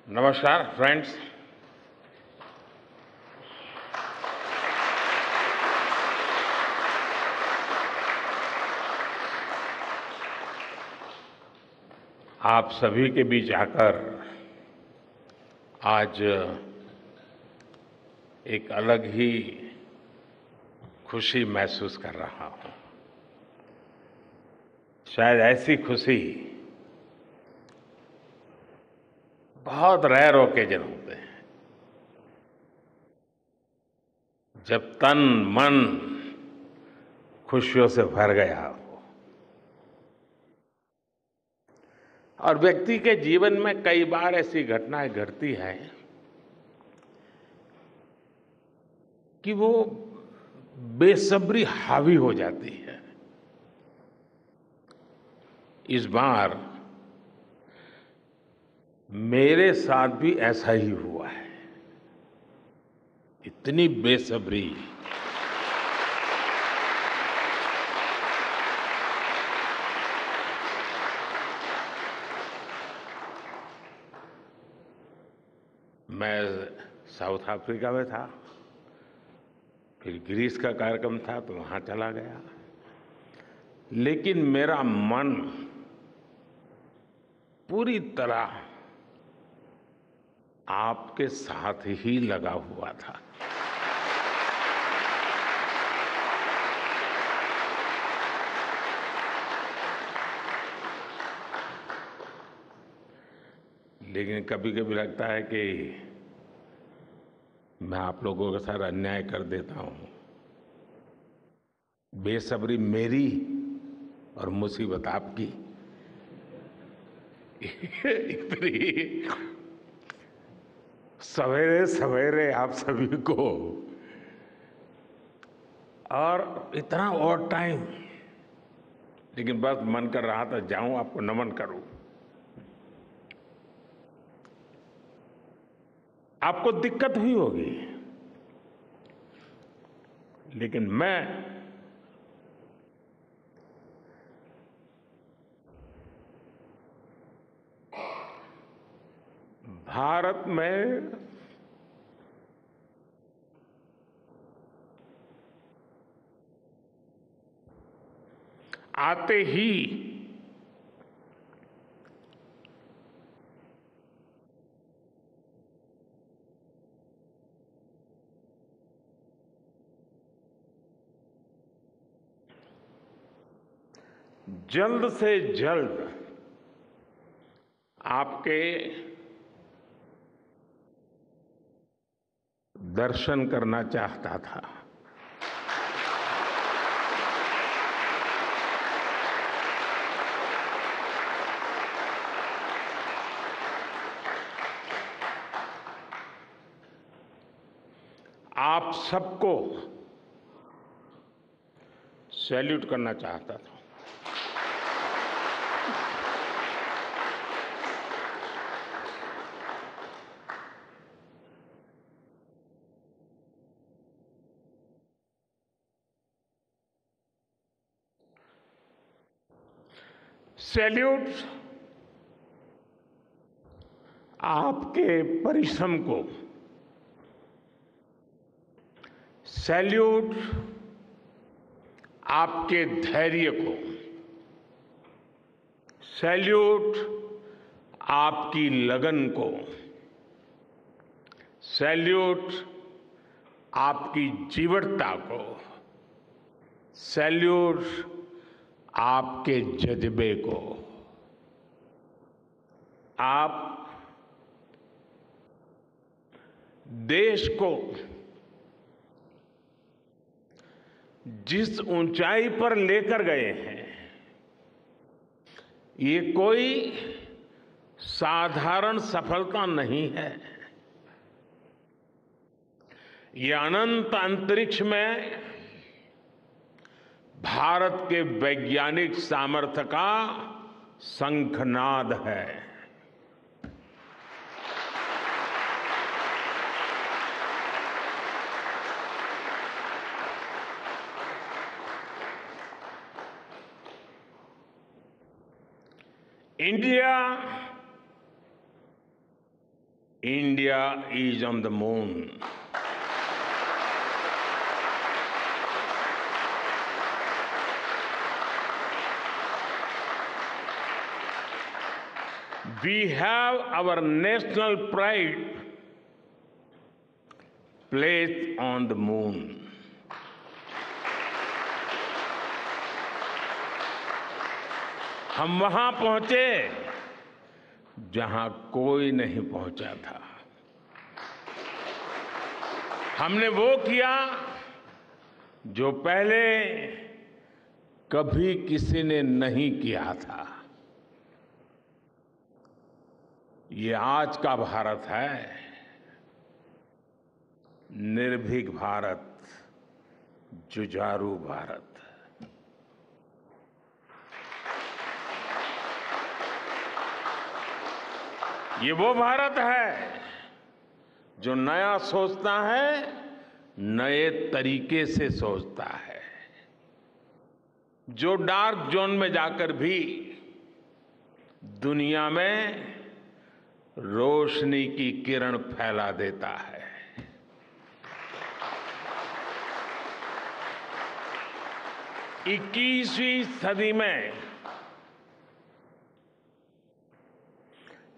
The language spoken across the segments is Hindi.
नमस्कार फ्रेंड्स। आप सभी के बीच आकर आज एक अलग ही खुशी महसूस कर रहा हूं। शायद ऐसी खुशी बहुत रेयर ओकेजन होते हैं जब तन मन खुशियों से भर गया हो। और व्यक्ति के जीवन में कई बार ऐसी घटनाएं घटती हैं कि वो बेसब्री हावी हो जाती है। इस बार मेरे साथ भी ऐसा ही हुआ है। इतनी बेसब्री मैं साउथ अफ्रीका में था, फिर ग्रीस का कार्यक्रम था तो वहां चला गया, लेकिन मेरा मन पूरी तरह आपके साथ ही लगा हुआ था। लेकिन कभी कभी लगता है कि मैं आप लोगों के साथ अन्याय कर देता हूं। बेसब्री मेरी और मुसीबत आपकी। इतनी सवेरे सवेरे आप सभी को और इतना और टाइम, लेकिन बस मन कर रहा था जाऊं आपको नमन करूं। आपको दिक्कत हुई होगी, लेकिन मैं भारत में आते ही जल्द से जल्द आपके दर्शन करना चाहता था। आप सबको सैल्यूट करना चाहता था। सैल्यूट आपके परिश्रम को, सैल्यूट आपके धैर्य को, सैल्यूट आपकी लगन को, सैल्यूट आपकी जीवटता को, सैल्यूट आपके जज्बे को। आप देश को जिस ऊंचाई पर लेकर गए हैं, ये कोई साधारण सफलता नहीं है। ये अनंत अंतरिक्ष में भारत के वैज्ञानिक सामर्थ्य का शंखनाद है। India India is on the moon. We have our national pride placed on the moon. हम वहां पहुंचे जहां कोई नहीं पहुंचा था। हमने वो किया जो पहले कभी किसी ने नहीं किया था। ये आज का भारत है, निर्भीक भारत, जुझारू भारत। ये वो भारत है जो नया सोचता है, नए तरीके से सोचता है, जो डार्क जोन में जाकर भी दुनिया में रोशनी की किरण फैला देता है। 21वीं सदी में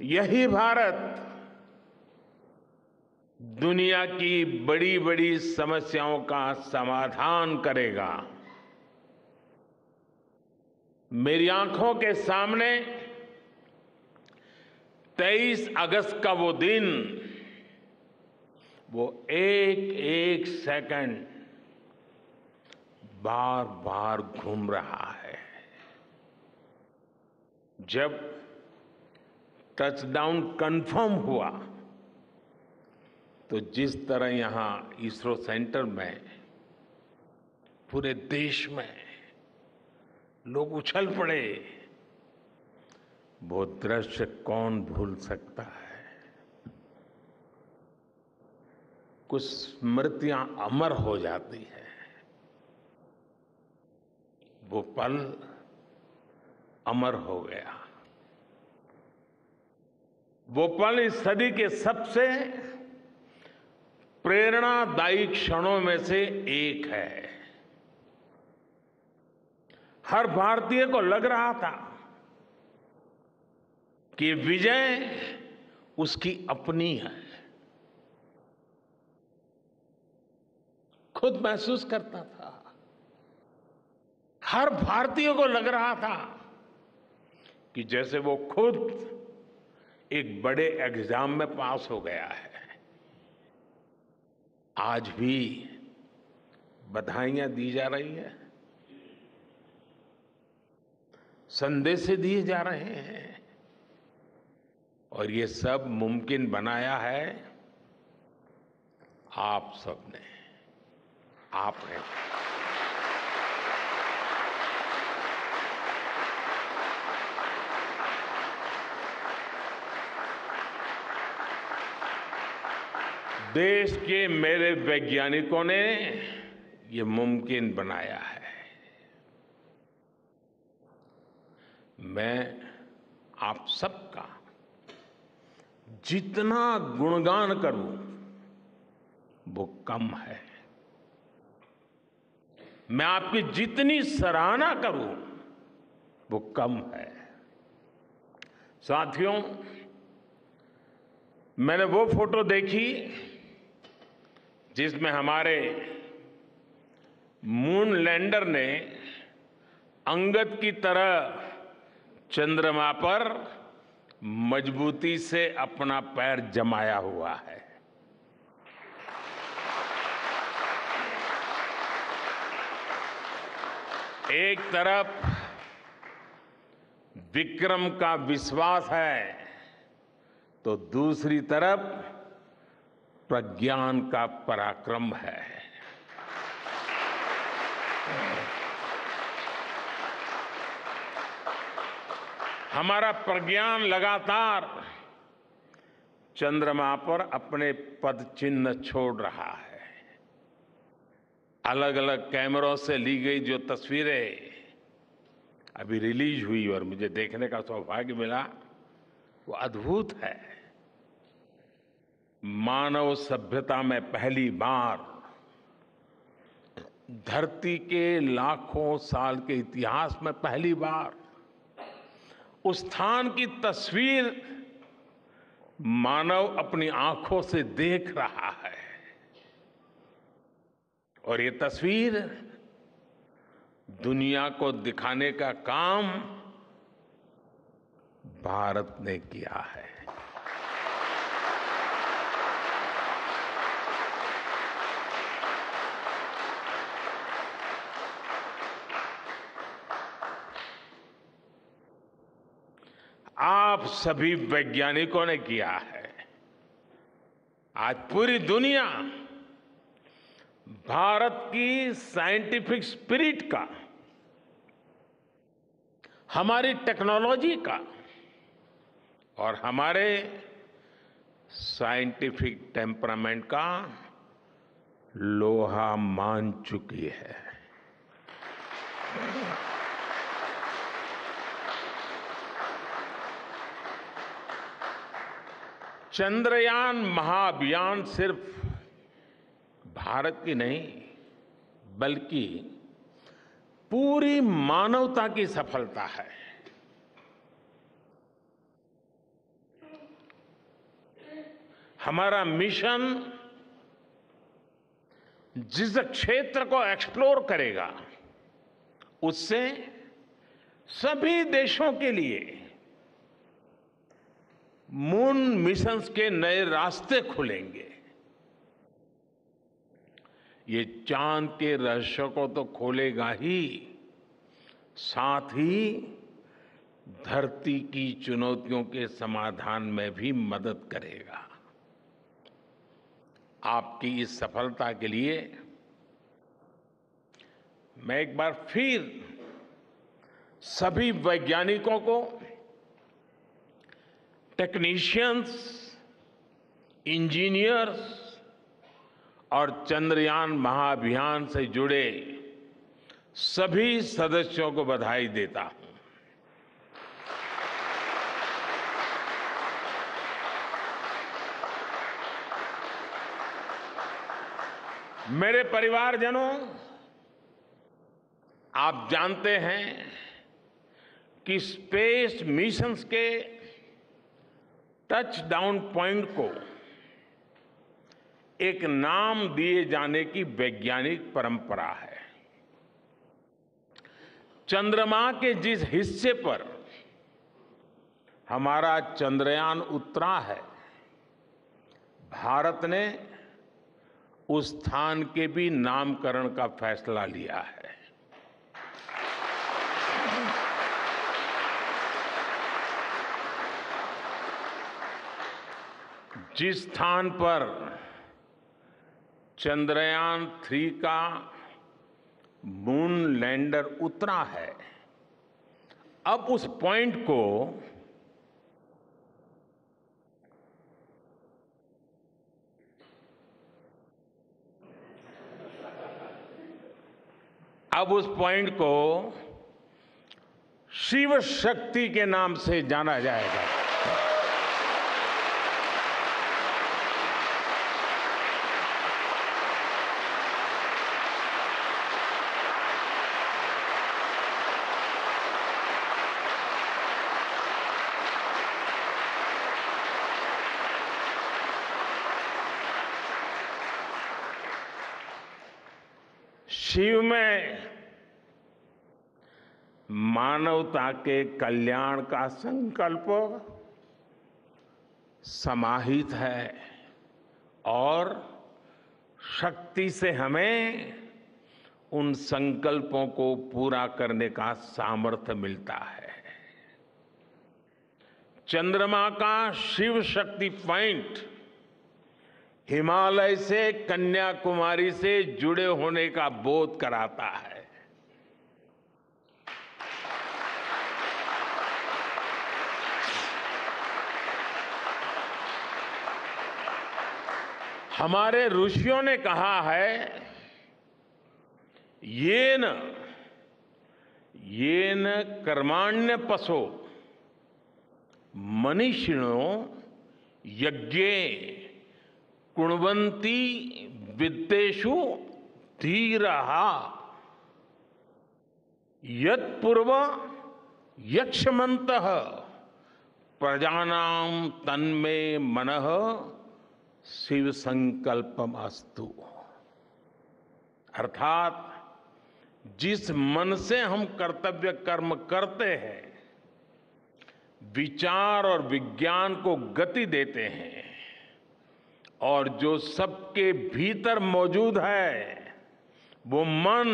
यही भारत दुनिया की बड़ी बड़ी समस्याओं का समाधान करेगा। मेरी आंखों के सामने 23 अगस्त का वो दिन, वो एक एक सेकंड बार बार घूम रहा है। जब टचडाउन कंफर्म हुआ तो जिस तरह यहां इसरो सेंटर में पूरे देश में लोग उछल पड़े, वो दृश्य कौन भूल सकता है। कुछ स्मृतियां अमर हो जाती है। वो पल अमर हो गया। वो पल इस सदी के सबसे प्रेरणादायी क्षणों में से एक है। हर भारतीय को लग रहा था कि विजय उसकी अपनी है। खुद महसूस करता था। हर भारतीय को लग रहा था कि जैसे वो खुद एक बड़े एग्जाम में पास हो गया है। आज भी बधाइयां दी जा रही हैं, संदेश दिए जा रहे हैं, और ये सब मुमकिन बनाया है आप सबने, आपने। देश के मेरे वैज्ञानिकों ने ये मुमकिन बनाया है। मैं आप सबका जितना गुणगान करूं वो कम है। मैं आपकी जितनी सराहना करूं वो कम है। साथियों, मैंने वो फोटो देखी जिसमें हमारे मून लैंडर ने अंगद की तरह चंद्रमा पर मजबूती से अपना पैर जमाया हुआ है। एक तरफ विक्रम का विश्वास है तो दूसरी तरफ प्रज्ञान का पराक्रम है। हमारा प्रज्ञान लगातार चंद्रमा पर अपने पद चिन्ह छोड़ रहा है। अलग अलग कैमरों से ली गई जो तस्वीरें अभी रिलीज हुई और मुझे देखने का सौभाग्य मिला, वो अद्भुत है। मानव सभ्यता में पहली बार धरती के लाखों साल के इतिहास में पहली बार उस स्थान की तस्वीर मानव अपनी आंखों से देख रहा है। और ये तस्वीर दुनिया को दिखाने का काम भारत ने किया है। आप सभी वैज्ञानिकों ने किया है। आज पूरी दुनिया भारत की साइंटिफिक स्पिरिट का, हमारी टेक्नोलॉजी का और हमारे साइंटिफिक टेम्परामेंट का लोहा मान चुकी है। चंद्रयान महाअभियान सिर्फ भारत की नहीं बल्कि पूरी मानवता की सफलता है। हमारा मिशन जिस क्षेत्र को एक्सप्लोर करेगा उससे सभी देशों के लिए मून मिशंस के नए रास्ते खुलेंगे। ये चांद के रहस्य को तो खोलेगा ही, साथ ही धरती की चुनौतियों के समाधान में भी मदद करेगा। आपकी इस सफलता के लिए मैं एक बार फिर सभी वैज्ञानिकों को, टेक्नीशियंस, इंजीनियर्स और चंद्रयान महाअभियान से जुड़े सभी सदस्यों को बधाई देता हूं। मेरे परिवारजनों, आप जानते हैं कि स्पेस मिशंस के टच डाउन पॉइंट को एक नाम दिए जाने की वैज्ञानिक परंपरा है। चंद्रमा के जिस हिस्से पर हमारा चंद्रयान उतरा है, भारत ने उस स्थान के भी नामकरण का फैसला लिया है। जिस स्थान पर चंद्रयान 3 का मून लैंडर उतरा है, अब उस पॉइंट को शिव शक्ति के नाम से जाना जाएगा। शिव में मानवता के कल्याण का संकल्प समाहित है और शक्ति से हमें उन संकल्पों को पूरा करने का सामर्थ्य मिलता है। चंद्रमा का शिव शक्ति पॉइंट हिमालय से कन्याकुमारी से जुड़े होने का बोध कराता है। हमारे ऋषियों ने कहा है, येन कर्माण्य पशो मनीषिणो यज्ञे कुण्वन्ति वित्तेषु धीरः यत्पूर्व यक्ष्मन्तः प्रजानां तन्मे मनः शिव संकल्पमस्तु। अर्थात जिस मन से हम कर्तव्य कर्म करते हैं, विचार और विज्ञान को गति देते हैं, और जो सबके भीतर मौजूद है, वो मन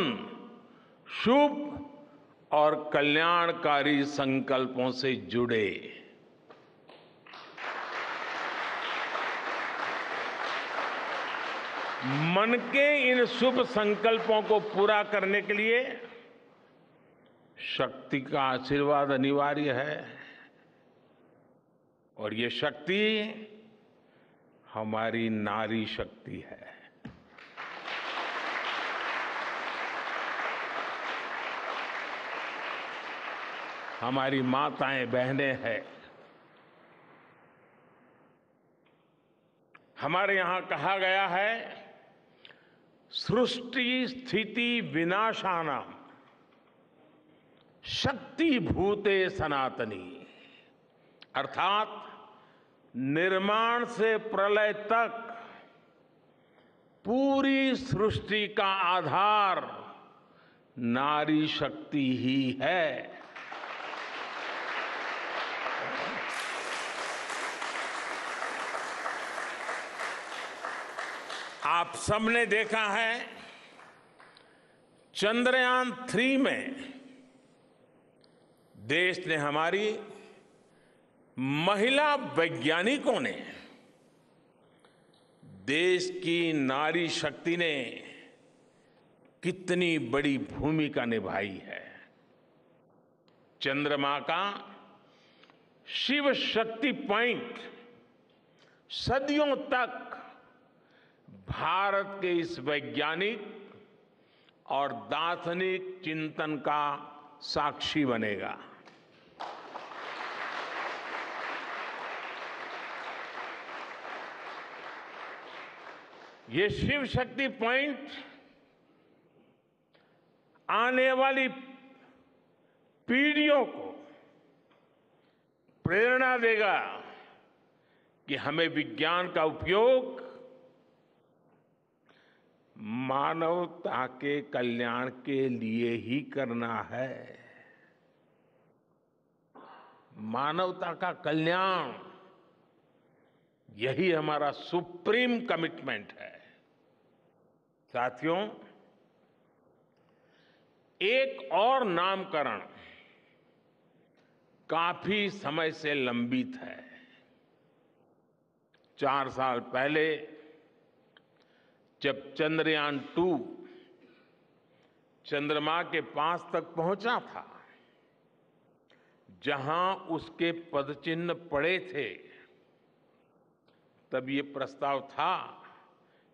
शुभ और कल्याणकारी संकल्पों से जुड़े। मन के इन शुभ संकल्पों को पूरा करने के लिए शक्ति का आशीर्वाद अनिवार्य है, और ये शक्ति हमारी नारी शक्ति है। हमारी माताएं बहनें हैं। हमारे यहां कहा गया है, सृष्टि स्थिति विनाशानां शक्ति भूते सनातनी। अर्थात निर्माण से प्रलय तक पूरी सृष्टि का आधार नारी शक्ति ही है। आप सबने देखा है, चंद्रयान 3 में देश ने, हमारी महिला वैज्ञानिकों ने, देश की नारी शक्ति ने कितनी बड़ी भूमिका निभाई है। चंद्रमा का शिव शक्ति पॉइंट सदियों तक भारत के इस वैज्ञानिक और दार्शनिक चिंतन का साक्षी बनेगा। ये शिव शक्ति पॉइंट आने वाली पीढ़ियों को प्रेरणा देगा कि हमें विज्ञान का उपयोग मानवता के कल्याण के लिए ही करना है। मानवता का कल्याण, यही हमारा सुप्रीम कमिटमेंट है। साथियों, एक और नामकरण काफी समय से लंबित है। 4 साल पहले जब चंद्रयान 2 चंद्रमा के पास तक पहुंचा था, जहां उसके पदचिन्ह पड़े थे, तब ये प्रस्ताव था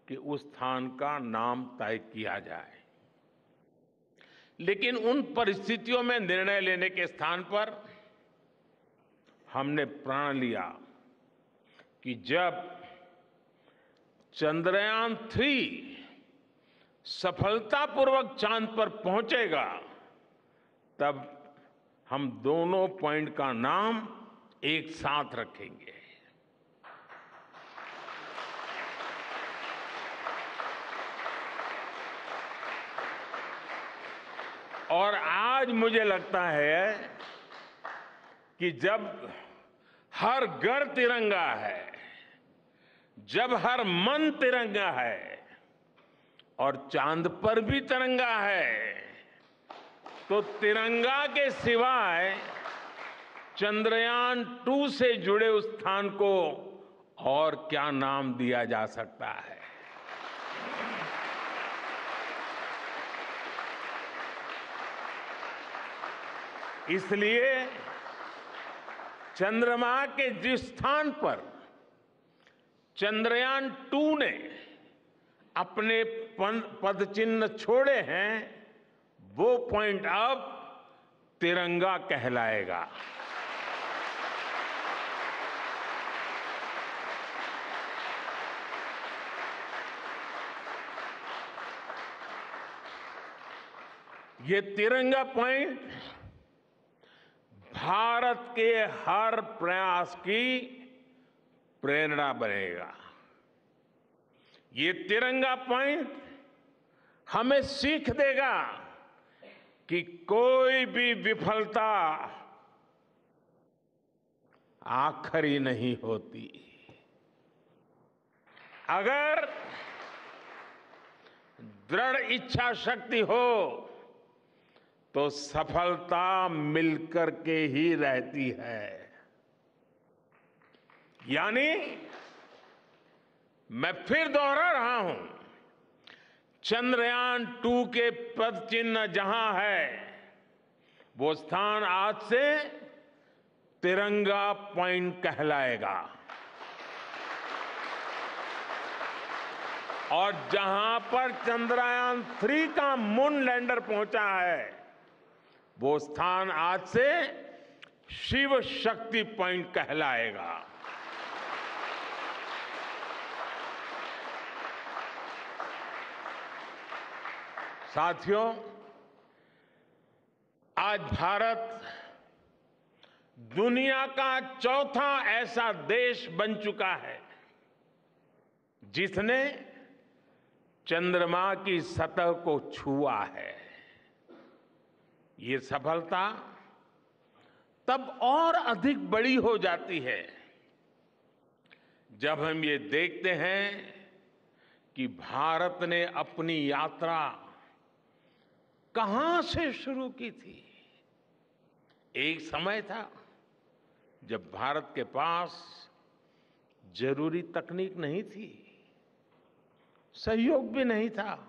कि उस स्थान का नाम तय किया जाए। लेकिन उन परिस्थितियों में निर्णय लेने के स्थान पर हमने प्रण लिया कि जब चंद्रयान 3 सफलतापूर्वक चांद पर पहुंचेगा, तब हम दोनों पॉइंट का नाम एक साथ रखेंगे। और आज मुझे लगता है कि जब हर घर तिरंगा है, जब हर मन तिरंगा है और चांद पर भी तिरंगा है, तो तिरंगा के सिवाय चंद्रयान 2 से जुड़े उस स्थान को और क्या नाम दिया जा सकता है। इसलिए चंद्रमा के जिस स्थान पर चंद्रयान 2 ने अपने पदचिन्ह छोड़े हैं, वो पॉइंट अब तिरंगा कहलाएगा। ये तिरंगा पॉइंट भारत के हर प्रयास की प्रेरणा बनेगा। ये तिरंगा पॉइंट हमें सीख देगा कि कोई भी विफलता आखिरी नहीं होती। अगर दृढ़ इच्छा शक्ति हो तो सफलता मिलकर के ही रहती है। यानी मैं फिर दोहरा रहा हूं, चंद्रयान-2 के पद चिन्ह जहां है, वो स्थान आज से तिरंगा पॉइंट कहलाएगा। और जहां पर चंद्रयान-3 का मून लैंडर पहुंचा है, वो स्थान आज से शिव शक्ति पॉइंट कहलाएगा। साथियों, आज भारत दुनिया का चौथा ऐसा देश बन चुका है जिसने चंद्रमा की सतह को छुआ है। ये सफलता तब और अधिक बड़ी हो जाती है जब हम ये देखते हैं कि भारत ने अपनी यात्रा कहां से शुरू की थी। एक समय था जब भारत के पास जरूरी तकनीक नहीं थी, सहयोग भी नहीं था।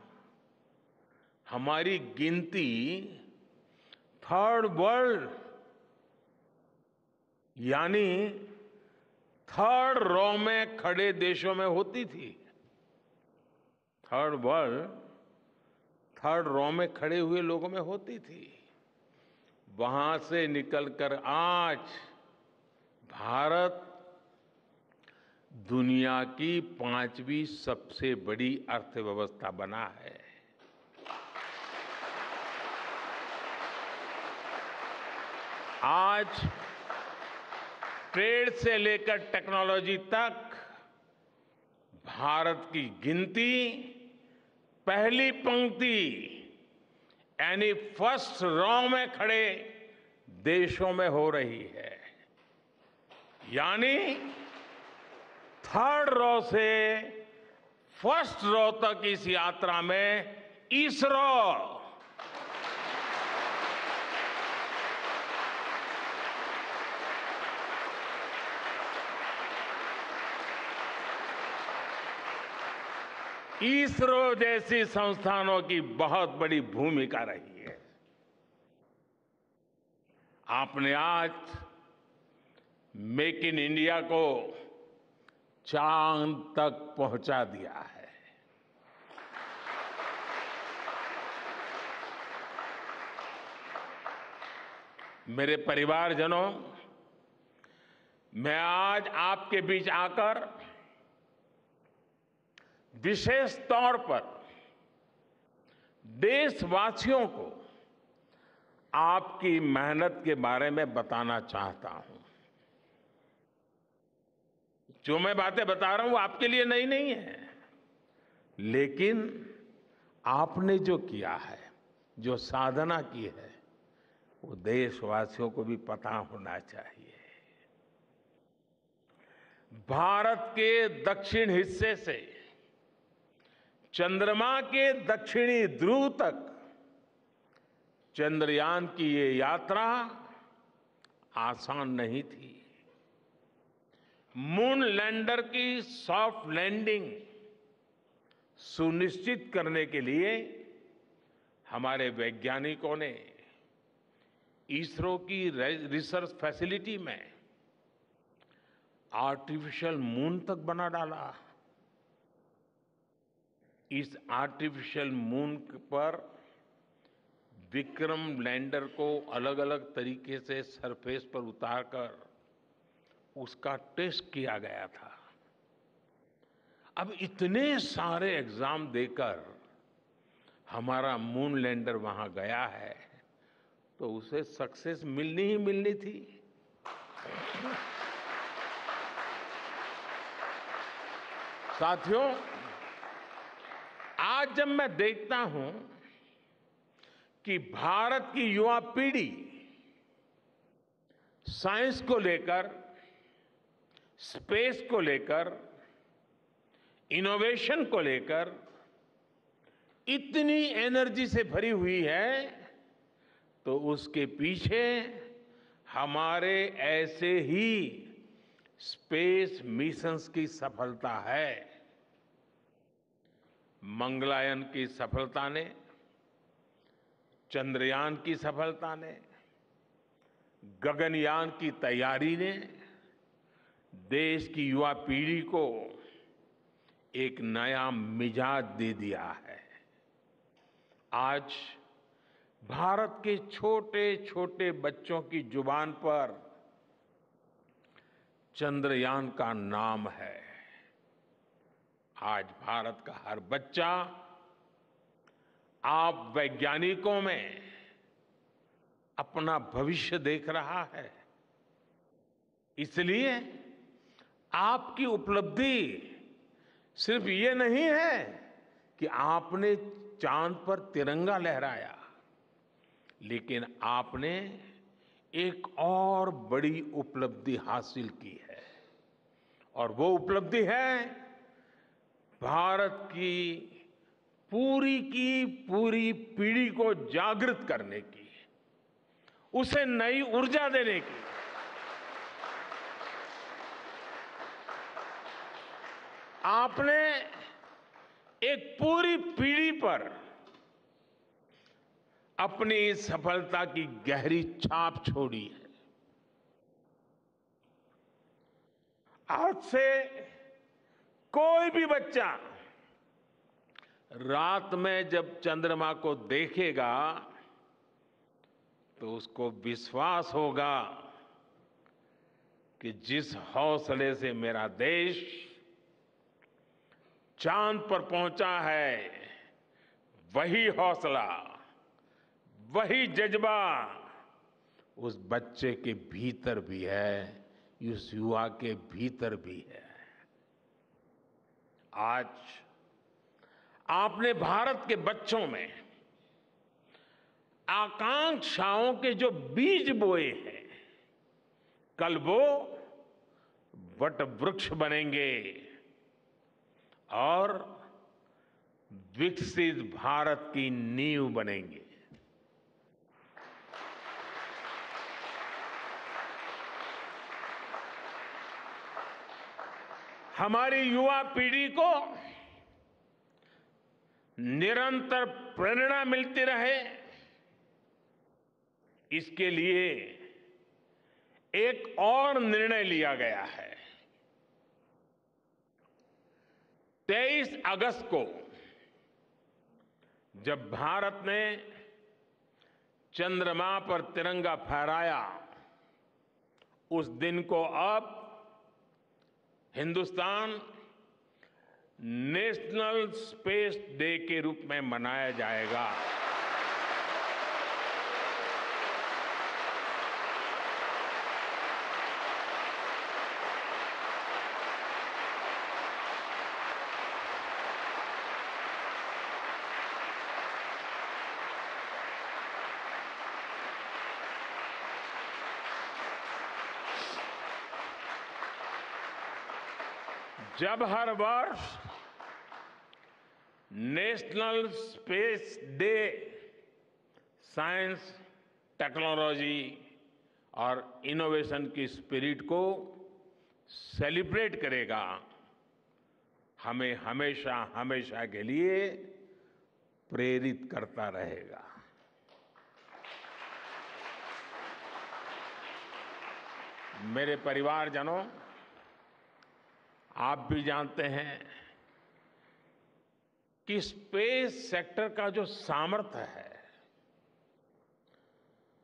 हमारी गिनती थर्ड वर्ल्ड यानी थर्ड रॉ में खड़े देशों में होती थी। थर्ड वर्ल्ड थर्ड रॉ में खड़े हुए लोगों में होती थी। वहां से निकलकर आज भारत दुनिया की 5वीं सबसे बड़ी अर्थव्यवस्था बना है। आज ट्रेड से लेकर टेक्नोलॉजी तक भारत की गिनती पहली पंक्ति यानी फर्स्ट रॉ में खड़े देशों में हो रही है। यानी थर्ड रॉ से फर्स्ट रॉ तक इस यात्रा में इसरो जैसी संस्थानों की बहुत बड़ी भूमिका रही है। आपने आज मेक इन इंडिया को चांद तक पहुंचा दिया है। मेरे परिवारजनों, मैं आज आपके बीच आकर विशेष तौर पर देशवासियों को आपकी मेहनत के बारे में बताना चाहता हूं। जो मैं बातें बता रहा हूं वो आपके लिए नई नहीं है, लेकिन आपने जो किया है, जो साधना की है, वो देशवासियों को भी पता होना चाहिए। भारत के दक्षिण हिस्से से चंद्रमा के दक्षिणी ध्रुव तक चंद्रयान की ये यात्रा आसान नहीं थी। मून लैंडर की सॉफ्ट लैंडिंग सुनिश्चित करने के लिए हमारे वैज्ञानिकों ने इसरो की रिसर्च फैसिलिटी में आर्टिफिशियल मून तक बना डाला। इस आर्टिफिशियल मून पर विक्रम लैंडर को अलग अलग तरीके से सरफेस पर उतारकर उसका टेस्ट किया गया था। अब इतने सारे एग्जाम देकर हमारा मून लैंडर वहां गया है तो उसे सक्सेस मिलनी ही मिलनी थी। साथियों, आज जब मैं देखता हूं कि भारत की युवा पीढ़ी साइंस को लेकर, स्पेस को लेकर, इनोवेशन को लेकर इतनी एनर्जी से भरी हुई है, तो उसके पीछे हमारे ऐसे ही स्पेस मिशंस की सफलता है। मंगलयान की सफलता ने, चंद्रयान की सफलता ने, गगनयान की तैयारी ने देश की युवा पीढ़ी को एक नया मिजाज दे दिया है। आज भारत के छोटे छोटे बच्चों की जुबान पर चंद्रयान का नाम है। आज भारत का हर बच्चा आप वैज्ञानिकों में अपना भविष्य देख रहा है। इसलिए आपकी उपलब्धि सिर्फ ये नहीं है कि आपने चांद पर तिरंगा लहराया, लेकिन आपने एक और बड़ी उपलब्धि हासिल की है, और वो उपलब्धि है भारत की पूरी पीढ़ी को जागृत करने की, उसे नई ऊर्जा देने की। आपने एक पूरी पीढ़ी पर अपनी इस सफलता की गहरी छाप छोड़ी है। आज से कोई भी बच्चा रात में जब चंद्रमा को देखेगा तो उसको विश्वास होगा कि जिस हौसले से मेरा देश चांद पर पहुंचा है, वही हौसला, वही जज्बा उस बच्चे के भीतर भी है, उस युवा के भीतर भी है। आज आपने भारत के बच्चों में आकांक्षाओं के जो बीज बोए हैं, कल वो वट वृक्ष बनेंगे और विकसित भारत की नींव बनेंगे। हमारी युवा पीढ़ी को निरंतर प्रेरणा मिलती रहे, इसके लिए एक और निर्णय लिया गया है। 23 अगस्त को जब भारत ने चंद्रमा पर तिरंगा फहराया, उस दिन को अब हिंदुस्तान नेशनल स्पेस डे के रूप में मनाया जाएगा। जब हर वर्ष national space day science, technology और इनोवेशन की स्पिरिट को सेलिब्रेट करेगा, हमें हमेशा हमेशा के लिए प्रेरित करता रहेगा। मेरे परिवारजनों, आप भी जानते हैं कि स्पेस सेक्टर का जो सामर्थ्य है,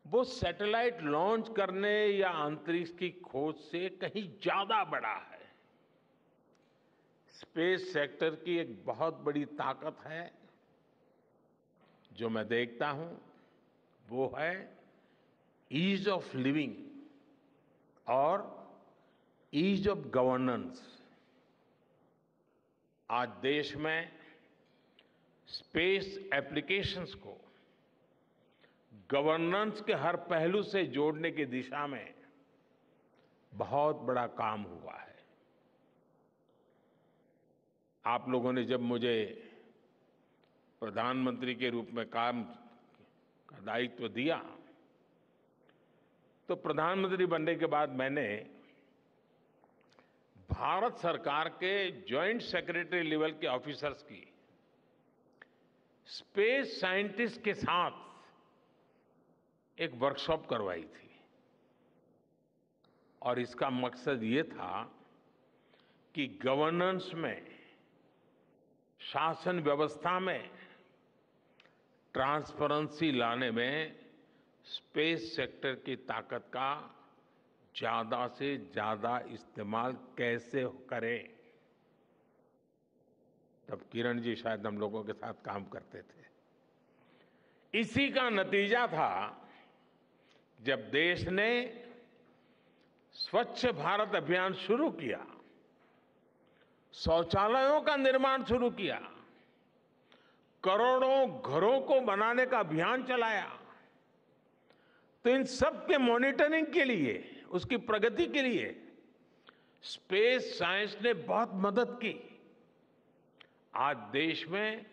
वो सैटेलाइट लॉन्च करने या अंतरिक्ष की खोज से कहीं ज्यादा बड़ा है। स्पेस सेक्टर की एक बहुत बड़ी ताकत है जो मैं देखता हूं वो है ईज ऑफ लिविंग और ईज ऑफ गवर्नेंस। आज देश में स्पेस एप्लीकेशंस को गवर्नेंस के हर पहलू से जोड़ने की दिशा में बहुत बड़ा काम हुआ है। आप लोगों ने जब मुझे प्रधानमंत्री के रूप में काम का दायित्व दिया तो प्रधानमंत्री बनने के बाद मैंने भारत सरकार के जॉइंट सेक्रेटरी लेवल के ऑफिसर्स की स्पेस साइंटिस्ट के साथ एक वर्कशॉप करवाई थी और इसका मकसद ये था कि गवर्नेंस में, शासन व्यवस्था में ट्रांसपेरेंसी लाने में स्पेस सेक्टर की ताकत का ज्यादा से ज्यादा इस्तेमाल कैसे करें। तब किरण जी शायद हम लोगों के साथ काम करते थे। इसी का नतीजा था जब देश ने स्वच्छ भारत अभियान शुरू किया, शौचालयों का निर्माण शुरू किया, करोड़ों घरों को बनाने का अभियान चलाया, तो इन सब के मॉनिटरिंग के लिए, उसकी प्रगति के लिए स्पेस साइंस ने बहुत मदद की। आज देश में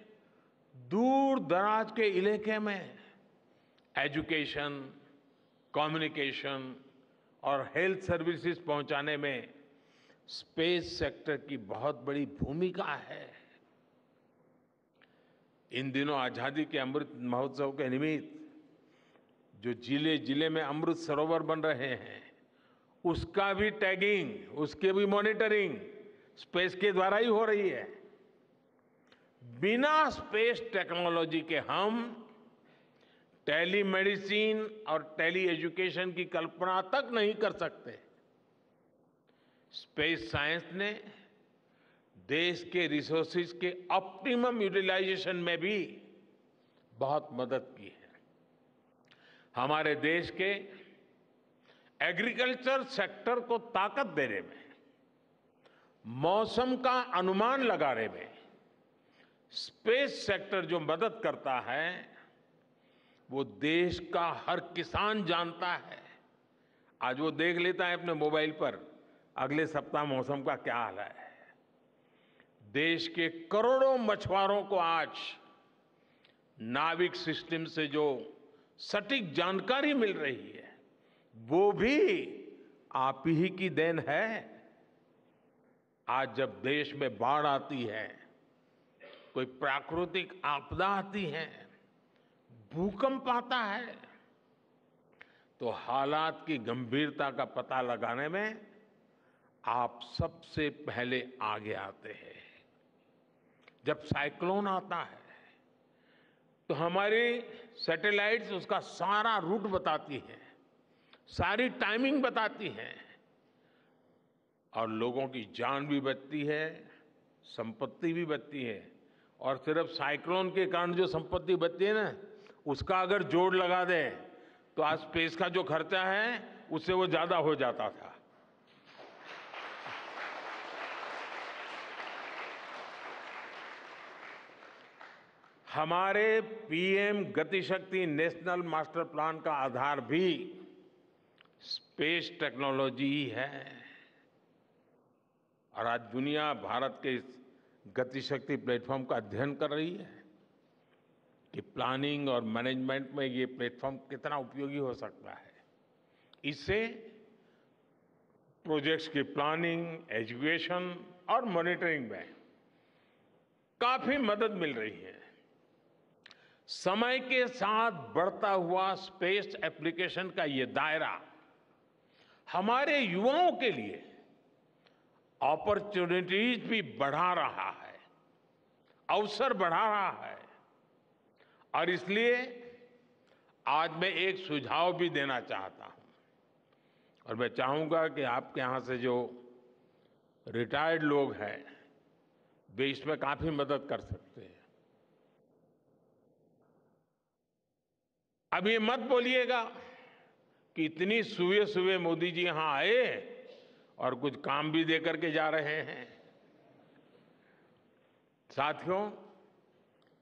दूर दराज के इलाके में एजुकेशन, कम्युनिकेशन और हेल्थ सर्विसेज पहुंचाने में स्पेस सेक्टर की बहुत बड़ी भूमिका है। इन दिनों आजादी के अमृत महोत्सव के निमित्त जो जिले जिले में अमृत सरोवर बन रहे हैं, उसका भी टैगिंग, उसकी भी मॉनिटरिंग स्पेस के द्वारा ही हो रही है। बिना स्पेस टेक्नोलॉजी के हम टेलीमेडिसिन और टेली एजुकेशन की कल्पना तक नहीं कर सकते। स्पेस साइंस ने देश के रिसोर्सेज के ऑप्टिमम यूटिलाइजेशन में भी बहुत मदद की है। हमारे देश के एग्रीकल्चर सेक्टर को ताकत देने में, मौसम का अनुमान लगाने में स्पेस सेक्टर जो मदद करता है वो देश का हर किसान जानता है। आज वो देख लेता है अपने मोबाइल पर अगले सप्ताह मौसम का क्या हाल है। देश के करोड़ों मछुआरों को आज नाविक सिस्टम से जो सटीक जानकारी मिल रही है वो भी आप ही की देन है। आज जब देश में बाढ़ आती है, कोई प्राकृतिक आपदा आती है, भूकंप आता है, तो हालात की गंभीरता का पता लगाने में आप सबसे पहले आगे आते हैं। जब साइक्लोन आता है तो हमारी सैटेलाइट्स उसका सारा रूट बताती हैं, सारी टाइमिंग बताती हैं और लोगों की जान भी बचती है, संपत्ति भी बचती है। और सिर्फ साइक्लोन के कारण जो संपत्ति बचती है ना, उसका अगर जोड़ लगा दें तो आज स्पेस का जो खर्चा है उससे वो ज्यादा हो जाता था। हमारे PM Gatishakti national master plan का आधार भी स्पेस टेक्नोलॉजी ही है। और आज दुनिया भारत के इस गतिशक्ति प्लेटफॉर्म का अध्ययन कर रही है कि प्लानिंग और मैनेजमेंट में ये प्लेटफॉर्म कितना उपयोगी हो सकता है। इससे प्रोजेक्ट्स की प्लानिंग, एजुकेशन और मॉनिटरिंग में काफी मदद मिल रही है। समय के साथ बढ़ता हुआ स्पेस एप्लीकेशन का ये दायरा हमारे युवाओं के लिए अपॉर्चुनिटीज भी बढ़ा रहा है, अवसर बढ़ा रहा है। और इसलिए आज मैं एक सुझाव भी देना चाहता हूं और मैं चाहूंगा कि आपके यहां से जो रिटायर्ड लोग हैं वे इसमें काफी मदद कर सकते हैं। अब ये मत बोलिएगा कि इतनी सुबह सुबह मोदी जी यहां आए और कुछ काम भी दे करके जा रहे हैं। साथियों,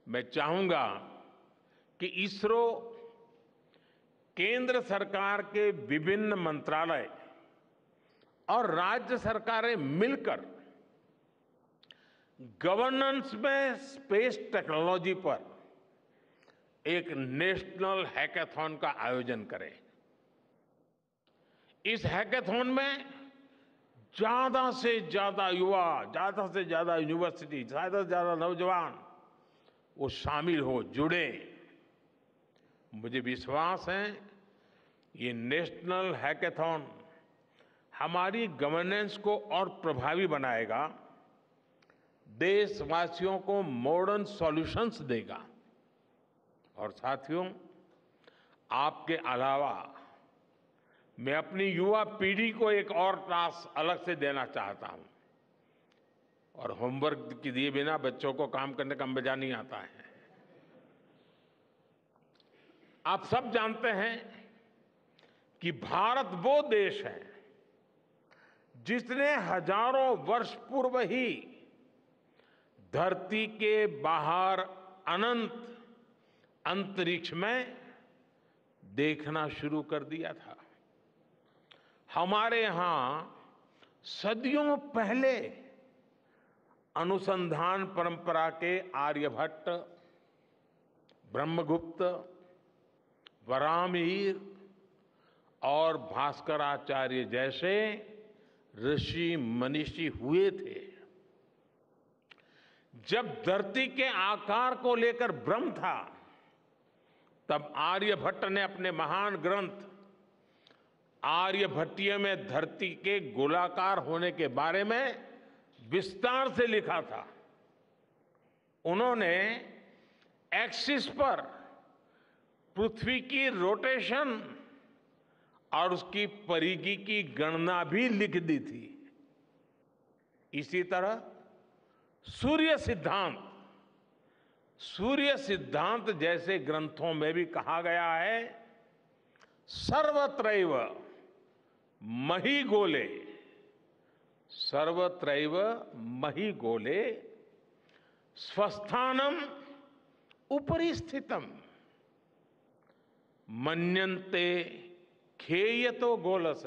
मैं चाहूंगा कि इसरो, केंद्र सरकार के विभिन्न मंत्रालय और राज्य सरकारें मिलकर गवर्नेंस में स्पेस टेक्नोलॉजी पर एक नेशनल हैकाथॉन का आयोजन करें। इस हैकाथॉन में ज्यादा से ज्यादा युवा, ज्यादा से ज्यादा यूनिवर्सिटी, ज्यादा से ज्यादा नौजवान वो शामिल हो, जुड़े। मुझे विश्वास है ये नेशनल हैकाथॉन हमारी गवर्नेंस को और प्रभावी बनाएगा, देशवासियों को मॉडर्न सॉल्यूशंस देगा। और साथियों, आपके अलावा मैं अपनी युवा पीढ़ी को एक और टास्क अलग से देना चाहता हूं। और होमवर्क के दिए बिना बच्चों को काम करने का मजा नहीं आता है। आप सब जानते हैं कि भारत वो देश है जिसने हजारों वर्ष पूर्व ही धरती के बाहर अनंत अंतरिक्ष में देखना शुरू कर दिया था। हमारे यहां सदियों पहले अनुसंधान परंपरा के आर्यभट्ट, ब्रह्मगुप्त, वराहमिहिर और भास्कराचार्य जैसे ऋषि मनीषी हुए थे। जब धरती के आकार को लेकर भ्रम था, तब आर्यभट्ट ने अपने महान ग्रंथ आर्यभट्टीय में धरती के गोलाकार होने के बारे में विस्तार से लिखा था। उन्होंने एक्सिस पर पृथ्वी की रोटेशन और उसकी परिधि की गणना भी लिख दी थी। इसी तरह सूर्य सिद्धांत जैसे ग्रंथों में भी कहा गया है, सर्वत्रैव महिगोले, सर्वत्रैव महिगोले स्वस्थानम उपरि स्थितम मन्यन्ते खेयतो गोलस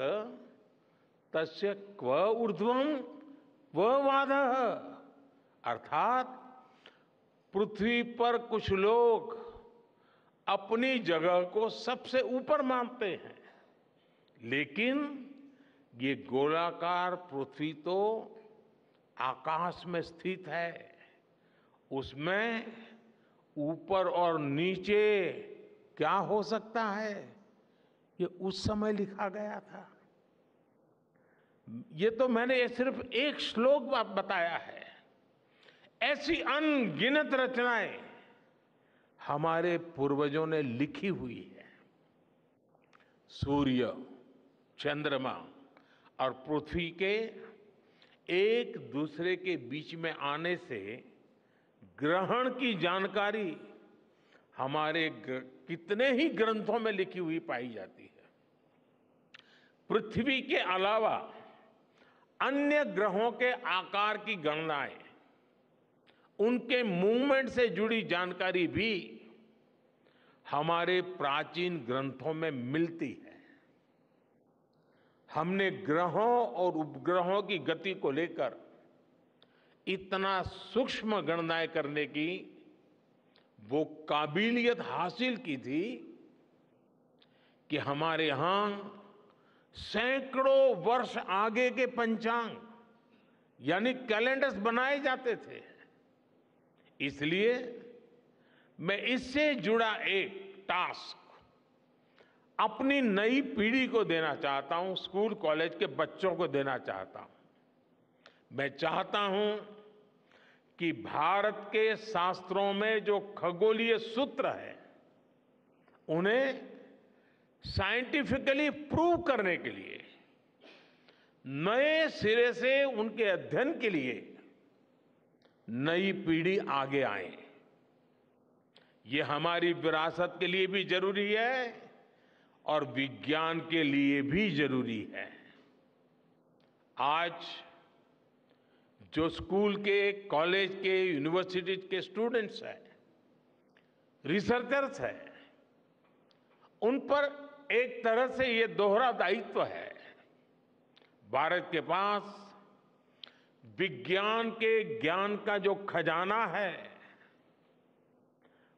तस्य क्व ऊर्ध्वं क्व वादः। अर्थात पृथ्वी पर कुछ लोग अपनी जगह को सबसे ऊपर मानते हैं, लेकिन ये गोलाकार पृथ्वी तो आकाश में स्थित है, उसमें ऊपर और नीचे क्या हो सकता है, ये उस समय लिखा गया था। ये तो मैंने सिर्फ एक श्लोक बताया है। ऐसी अनगिनत रचनाएं हमारे पूर्वजों ने लिखी हुई है। सूर्य, चंद्रमा और पृथ्वी के एक दूसरे के बीच में आने से ग्रहण की जानकारी हमारे कितने ही ग्रंथों में लिखी हुई पाई जाती है। पृथ्वी के अलावा अन्य ग्रहों के आकार की गणनाएं, उनके मूवमेंट से जुड़ी जानकारी भी हमारे प्राचीन ग्रंथों में मिलती है। हमने ग्रहों और उपग्रहों की गति को लेकर इतना सूक्ष्म गणनाएं करने की वो काबिलियत हासिल की थी कि हमारे यहां सैकड़ों वर्ष आगे के पंचांग यानी कैलेंडर्स बनाए जाते थे। इसलिए मैं इससे जुड़ा एक टास्क अपनी नई पीढ़ी को देना चाहता हूं, स्कूल कॉलेज के बच्चों को देना चाहता हूं। मैं चाहता हूं कि भारत के शास्त्रों में जो खगोलीय सूत्र है, उन्हें साइंटिफिकली प्रूव करने के लिए नए सिरे से उनके अध्ययन के लिए नई पीढ़ी आगे आए। ये हमारी विरासत के लिए भी जरूरी है और विज्ञान के लिए भी जरूरी है। आज जो स्कूल के, कॉलेज के, यूनिवर्सिटीज के स्टूडेंट्स हैं, रिसर्चर्स हैं, उन पर एक तरह से ये दोहरा दायित्व है। भारत के पास विज्ञान के ज्ञान का जो खजाना है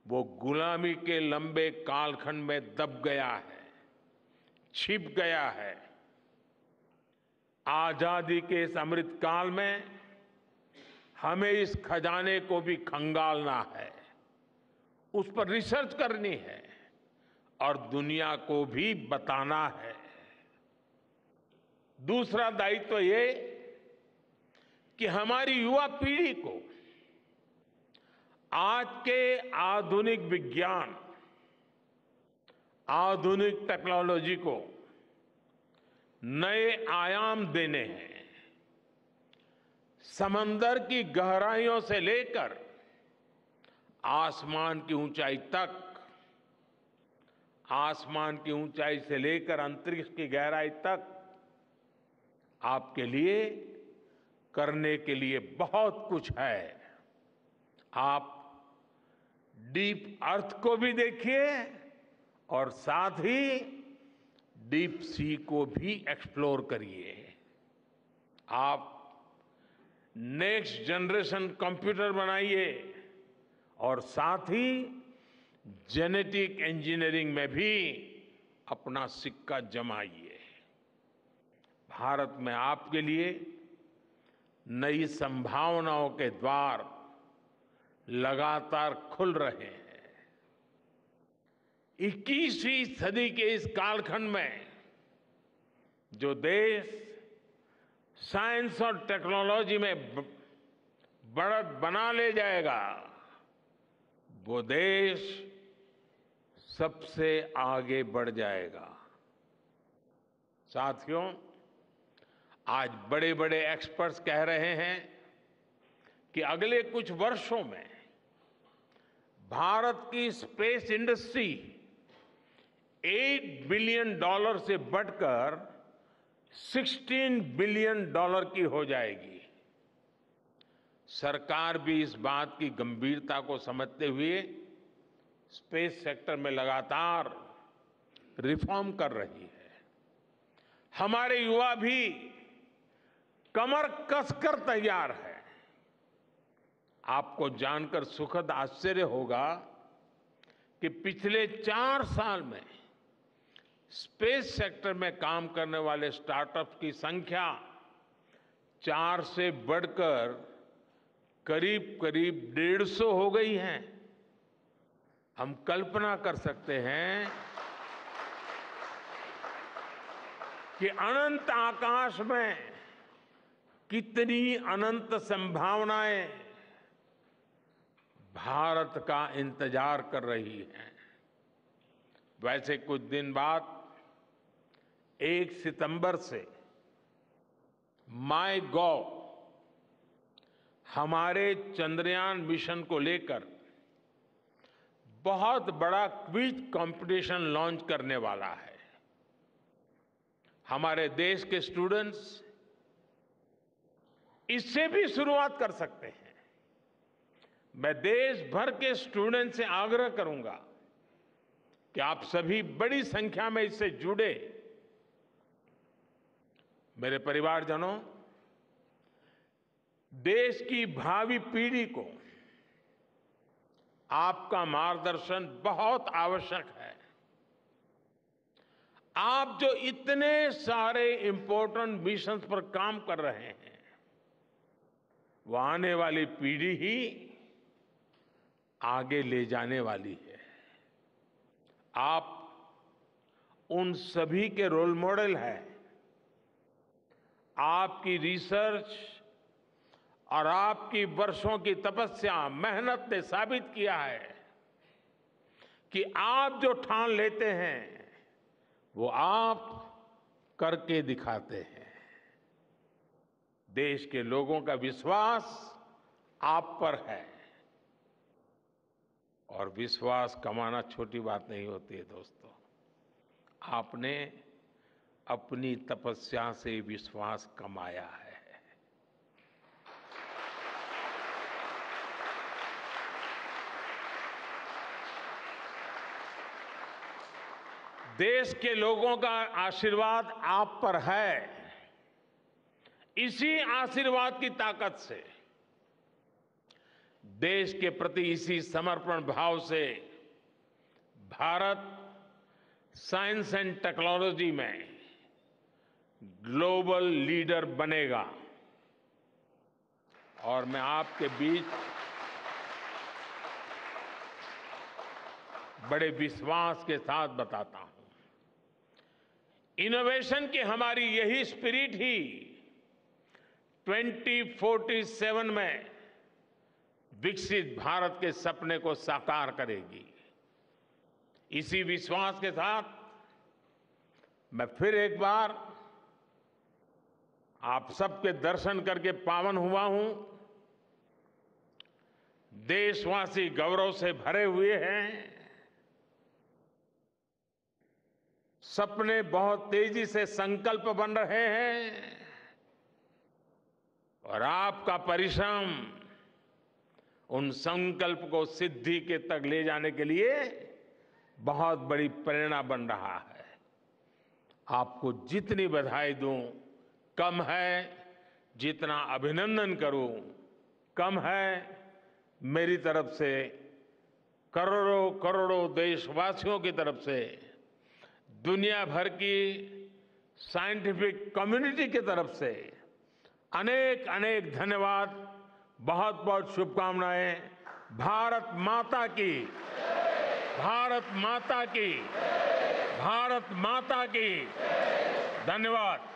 वो गुलामी के लंबे कालखंड में दब गया है, छिप गया है। आजादी के इस अमृत काल में हमें इस खजाने को भी खंगालना है, उस पर रिसर्च करनी है और दुनिया को भी बताना है। दूसरा दायित्व ये कि हमारी युवा पीढ़ी को आज के आधुनिक विज्ञान, आधुनिक टेक्नोलॉजी को नए आयाम देने हैं। समंदर की गहराइयों से लेकर आसमान की ऊंचाई तक, आसमान की ऊंचाई से लेकर अंतरिक्ष की गहराई तक आपके लिए करने के लिए बहुत कुछ है। आप डीप अर्थ को भी देखिए और साथ ही डीप सी को भी एक्सप्लोर करिए। आप नेक्स्ट जनरेशन कंप्यूटर बनाइए और साथ ही जेनेटिक इंजीनियरिंग में भी अपना सिक्का जमाइए। भारत में आपके लिए नई संभावनाओं के द्वार लगातार खुल रहे हैं। 21वीं सदी के इस कालखंड में जो देश साइंस और टेक्नोलॉजी में बढ़त बना ले जाएगा, वो देश सबसे आगे बढ़ जाएगा। साथियों, आज बड़े बड़े एक्सपर्ट्स कह रहे हैं कि अगले कुछ वर्षों में भारत की स्पेस इंडस्ट्री $8 बिलियन से बढ़कर $16 बिलियन की हो जाएगी। सरकार भी इस बात की गंभीरता को समझते हुए स्पेस सेक्टर में लगातार रिफॉर्म कर रही है। हमारे युवा भी कमर कसकर तैयार है। आपको जानकर सुखद आश्चर्य होगा कि पिछले 4 साल में स्पेस सेक्टर में काम करने वाले स्टार्टअप्स की संख्या 4 से बढ़कर करीब करीब 150 हो गई है। हम कल्पना कर सकते हैं कि अनंत आकाश में कितनी अनंत संभावनाएं भारत का इंतजार कर रही हैं। वैसे कुछ दिन बाद 1 सितंबर से माईगॉव हमारे चंद्रयान मिशन को लेकर बहुत बड़ा क्विज कंपटीशन लॉन्च करने वाला है। हमारे देश के स्टूडेंट्स इससे भी शुरुआत कर सकते हैं। मैं देश भर के स्टूडेंट से आग्रह करूंगा कि आप सभी बड़ी संख्या में इससे जुड़े। मेरे परिवारजनों, देश की भावी पीढ़ी को आपका मार्गदर्शन बहुत आवश्यक है। आप जो इतने सारे इंपॉर्टेंट मिशंस पर काम कर रहे हैं, वो आने वाली पीढ़ी ही आगे ले जाने वाली है। आप उन सभी के रोल मॉडल हैं। आपकी रिसर्च और आपकी वर्षों की तपस्या, मेहनत ने साबित किया है कि आप जो ठान लेते हैं वो आप करके दिखाते हैं। देश के लोगों का विश्वास आप पर है और विश्वास कमाना छोटी बात नहीं होती है दोस्तों। आपने अपनी तपस्या से विश्वास कमाया है। देश के लोगों का आशीर्वाद आप पर है। इसी आशीर्वाद की ताकत से, देश के प्रति इसी समर्पण भाव से भारत साइंस एंड टेक्नोलॉजी में ग्लोबल लीडर बनेगा। और मैं आपके बीच बड़े विश्वास के साथ बताता हूं, इनोवेशन की हमारी यही स्पिरिट ही 2047 में विकसित भारत के सपने को साकार करेगी। इसी विश्वास के साथ मैं फिर एक बार आप सबके दर्शन करके पावन हुआ हूं। देशवासी गौरव से भरे हुए हैं। सपने बहुत तेजी से संकल्प बन रहे हैं और आपका परिश्रम उन संकल्प को सिद्धि के तक ले जाने के लिए बहुत बड़ी प्रेरणा बन रहा है। आपको जितनी बधाई दूं कम है, जितना अभिनंदन करूं कम है। मेरी तरफ से करोड़ों करोड़ों देशवासियों की तरफ से, दुनिया भर की साइंटिफिक कम्युनिटी की तरफ से अनेक अनेक धन्यवाद, बहुत बहुत शुभकामनाएं। भारत माता की, भारत माता की, भारत माता की। धन्यवाद।